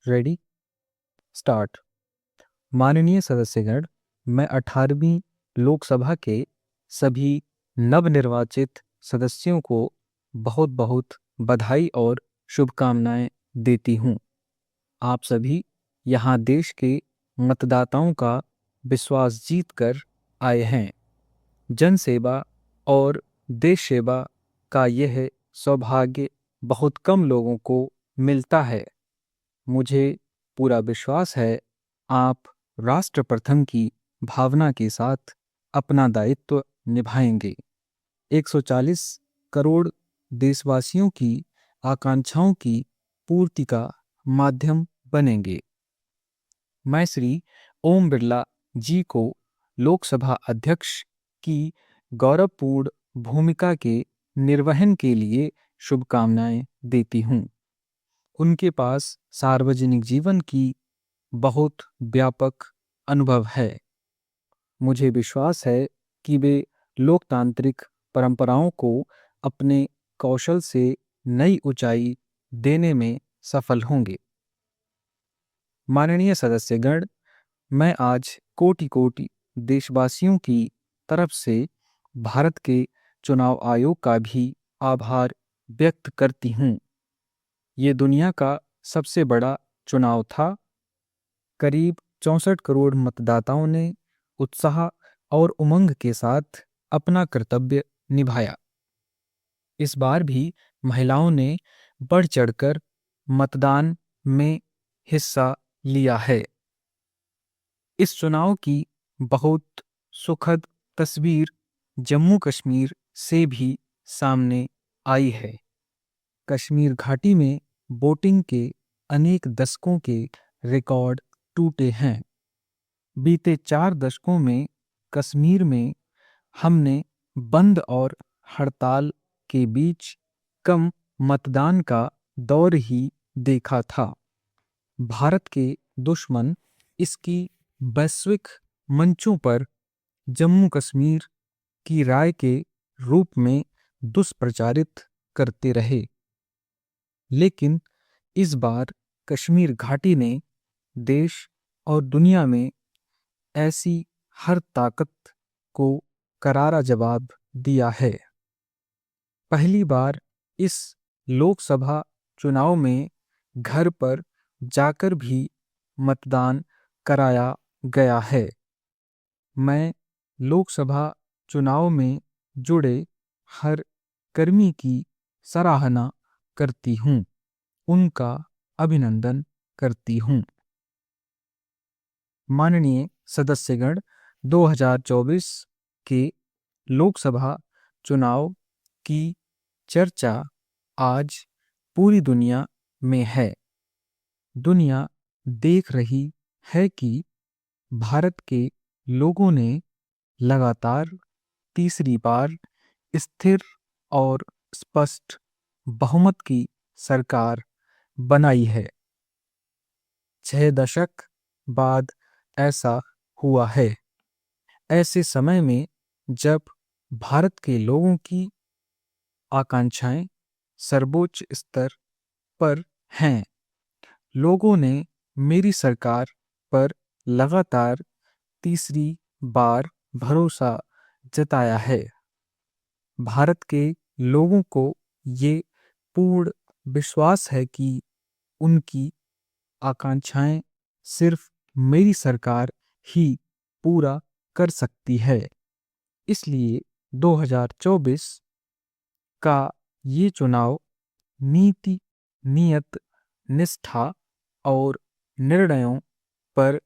Ready start. माननीय सदस्यगण, मैं 18वीं लोकसभा के सभी नवनिर्वाचित सदस्यों को बहुत बहुत बधाई और शुभकामनाएं देती हूं। आप सभी यहां देश के मतदाताओं का विश्वास जीतकर आए हैं। जन सेवा और देश सेवा का यह सौभाग्य बहुत कम लोगों को मिलता है। मुझे पूरा विश्वास है आप राष्ट्र प्रथम की भावना के साथ अपना दायित्व निभाएंगे। 140 करोड़ देशवासियों की आकांक्षाओं की पूर्ति का माध्यम बनेंगे। मैं श्री ओम बिरला जी को लोकसभा अध्यक्ष की गौरवपूर्ण भूमिका के निर्वहन के लिए शुभकामनाएं देती हूं। उनके पास सार्वजनिक जीवन की बहुत व्यापक अनुभव है। मुझे विश्वास है कि वे लोकतांत्रिक परंपराओं को अपने कौशल से नई ऊंचाई देने में सफल होंगे। माननीय सदस्यगण, मैं आज कोटि कोटि देशवासियों की तरफ से भारत के चुनाव आयोग का भी आभार व्यक्त करती हूँ। ये दुनिया का सबसे बड़ा चुनाव था। करीब 64 करोड़ मतदाताओं ने उत्साह और उमंग के साथ अपना कर्तव्य निभाया। इस बार भी महिलाओं ने बढ़ चढ़कर मतदान में हिस्सा लिया है। इस चुनाव की बहुत सुखद तस्वीर जम्मू कश्मीर से भी सामने आई है। कश्मीर घाटी में वोटिंग के अनेक दशकों के रिकॉर्ड टूटे हैं। बीते 4 दशकों में कश्मीर में हमने बंद और हड़ताल के बीच कम मतदान का दौर ही देखा था। भारत के दुश्मन इसकी वैश्विक मंचों पर जम्मू कश्मीर की राय के रूप में दुष्प्रचारित करते रहे, लेकिन इस बार कश्मीर घाटी ने देश और दुनिया में ऐसी हर ताकत को करारा जवाब दिया है। पहली बार इस लोकसभा चुनाव में घर पर जाकर भी मतदान कराया गया है। मैं लोकसभा चुनाव में जुड़े हर कर्मी की सराहना करती हूँ, उनका अभिनंदन करती हूँ। माननीय सदस्यगण, 2024 के लोकसभा चुनाव की चर्चा आज पूरी दुनिया में है। दुनिया देख रही है कि भारत के लोगों ने लगातार तीसरी बार स्थिर और स्पष्ट बहुमत की सरकार बनाई है। 6 दशक बाद ऐसा हुआ है। ऐसे समय में जब भारत के लोगों की आकांक्षाएं सर्वोच्च स्तर पर हैं, लोगों ने मेरी सरकार पर लगातार तीसरी बार भरोसा जताया है। भारत के लोगों को ये पूर्ण विश्वास है कि उनकी आकांक्षाएं सिर्फ मेरी सरकार ही पूरा कर सकती है। इसलिए 2024 का ये चुनाव नीति, नियत, निष्ठा और निर्णयों पर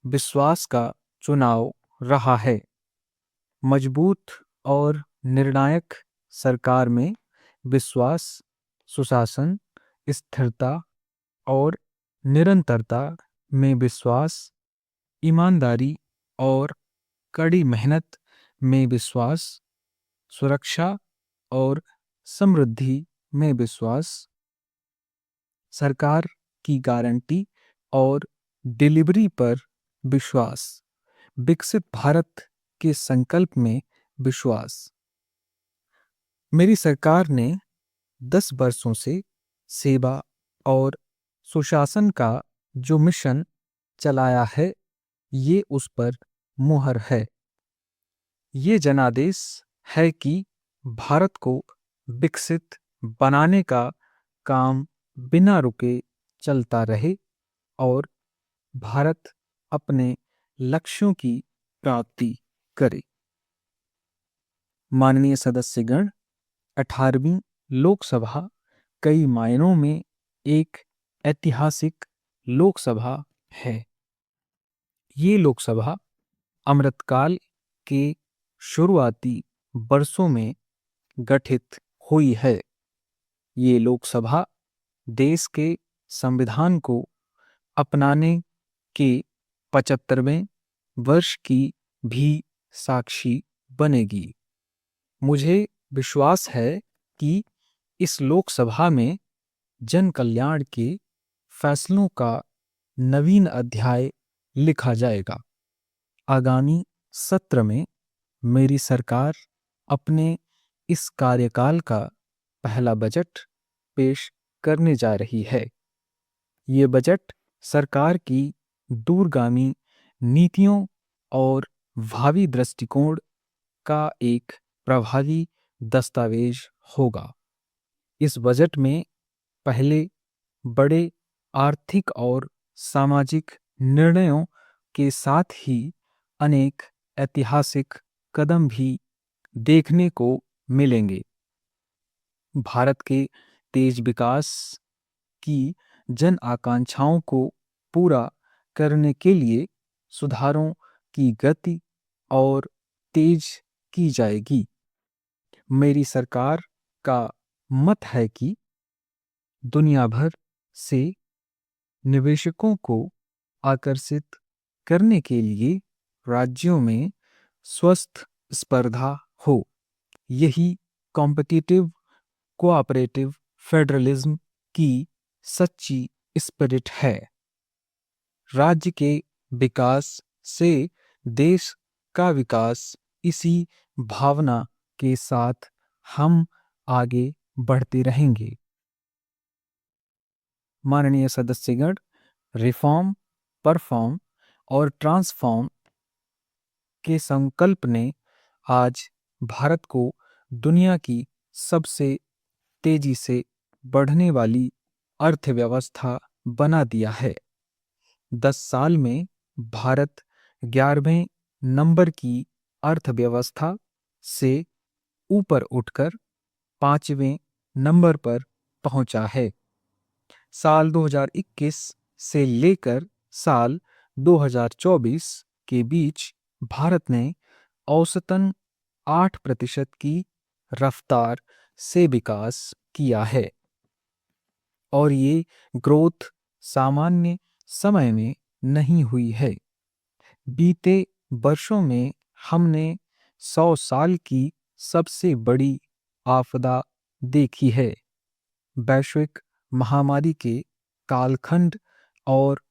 विश्वास का चुनाव रहा है। मजबूत और निर्णायक सरकार में विश्वास, सुशासन, स्थिरता और निरंतरता में विश्वास, ईमानदारी और कड़ी मेहनत में विश्वास, सुरक्षा और समृद्धि में विश्वास, सरकार की गारंटी और डिलीवरी पर विश्वास, विकसित भारत के संकल्प में विश्वास। मेरी सरकार ने 10 वर्षों से सेवा और सुशासन का जो मिशन चलाया है, ये उस पर मुहर है। ये जनादेश है कि भारत को विकसित बनाने का काम बिना रुके चलता रहे और भारत अपने लक्ष्यों की प्राप्ति करे। माननीय सदस्यगण, 18वीं लोकसभा कई मायनों में एक ऐतिहासिक लोकसभा है। ये लोकसभा अमृतकाल के शुरुआती वर्षों में गठित हुई है। ये लोकसभा देश के संविधान को अपनाने के 75वें वर्ष की भी साक्षी बनेगी। मुझे विश्वास है कि इस लोकसभा में जन कल्याण के फैसलों का नवीन अध्याय लिखा जाएगा। आगामी सत्र में मेरी सरकार अपने इस कार्यकाल का पहला बजट पेश करने जा रही है। ये बजट सरकार की दूरगामी नीतियों और भावी दृष्टिकोण का एक प्रभावी दस्तावेज होगा। इस बजट में पहले बड़े आर्थिक और सामाजिक निर्णयों के साथ ही अनेक ऐतिहासिक कदम भी देखने को मिलेंगे। भारत के तेज विकास की जन आकांक्षाओं को पूरा करने के लिए सुधारों की गति और तेज की जाएगी। मेरी सरकार का मत है कि दुनिया भर से निवेशकों को आकर्षित करने के लिए राज्यों में स्वस्थ स्पर्धा हो। यही कॉम्पिटिटिव कोऑपरेटिव फेडरलिज्म की सच्ची स्पिरिट है। राज्य के विकास से देश का विकास, इसी भावना के साथ हम आगे बढ़ते रहेंगे। माननीय सदस्यगण, रिफॉर्म, परफॉर्म और ट्रांसफॉर्म के संकल्प ने आज भारत को दुनिया की सबसे तेजी से बढ़ने वाली अर्थव्यवस्था बना दिया है। 10 साल में भारत 11वें नंबर की अर्थव्यवस्था से ऊपर उठकर 5वें नंबर पर पहुंचा है। साल 2021 से लेकर साल 2024 के बीच भारत ने औसतन 8% की रफ्तार से विकास किया है और ये ग्रोथ सामान्य समय में नहीं हुई है। बीते वर्षों में हमने 100 साल की सबसे बड़ी आपदा देखी है। वैश्विक महामारी के कालखंड और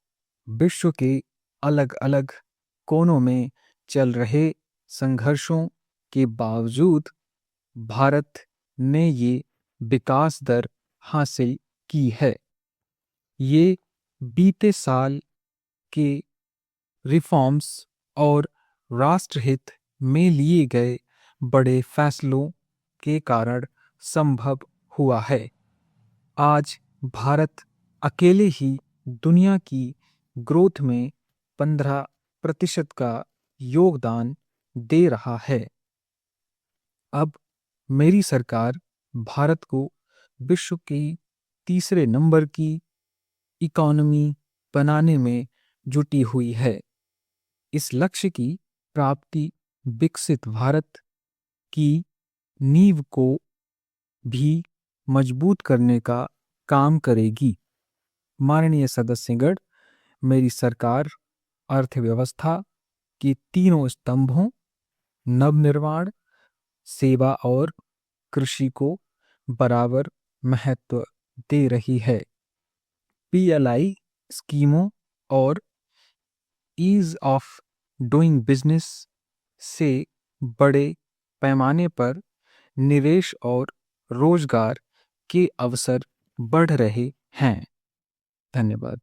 विश्व के अलग-अलग कोनों में चल रहे संघर्षों के बावजूद भारत ने ये विकास दर हासिल की है। ये बीते साल के रिफॉर्म्स और राष्ट्रहित में लिए गए बड़े फैसलों के कारण संभव हुआ है। आज भारत अकेले ही दुनिया की ग्रोथ में 15% का योगदान दे रहा है। अब मेरी सरकार भारत को विश्व की तीसरे नंबर की इकोनॉमी बनाने में जुटी हुई है। इस लक्ष्य की प्राप्ति विकसित भारत की नींव को भी मजबूत करने का काम करेगी। माननीय सदस्यगण, मेरी सरकार अर्थव्यवस्था के तीनों स्तंभों नवनिर्माण, सेवा और कृषि को बराबर महत्व दे रही है। पीएलआई स्कीमों और ईज ऑफ डूइंग बिजनेस से बड़े पैमाने पर निवेश और रोजगार के अवसर बढ़ रहे हैं। धन्यवाद।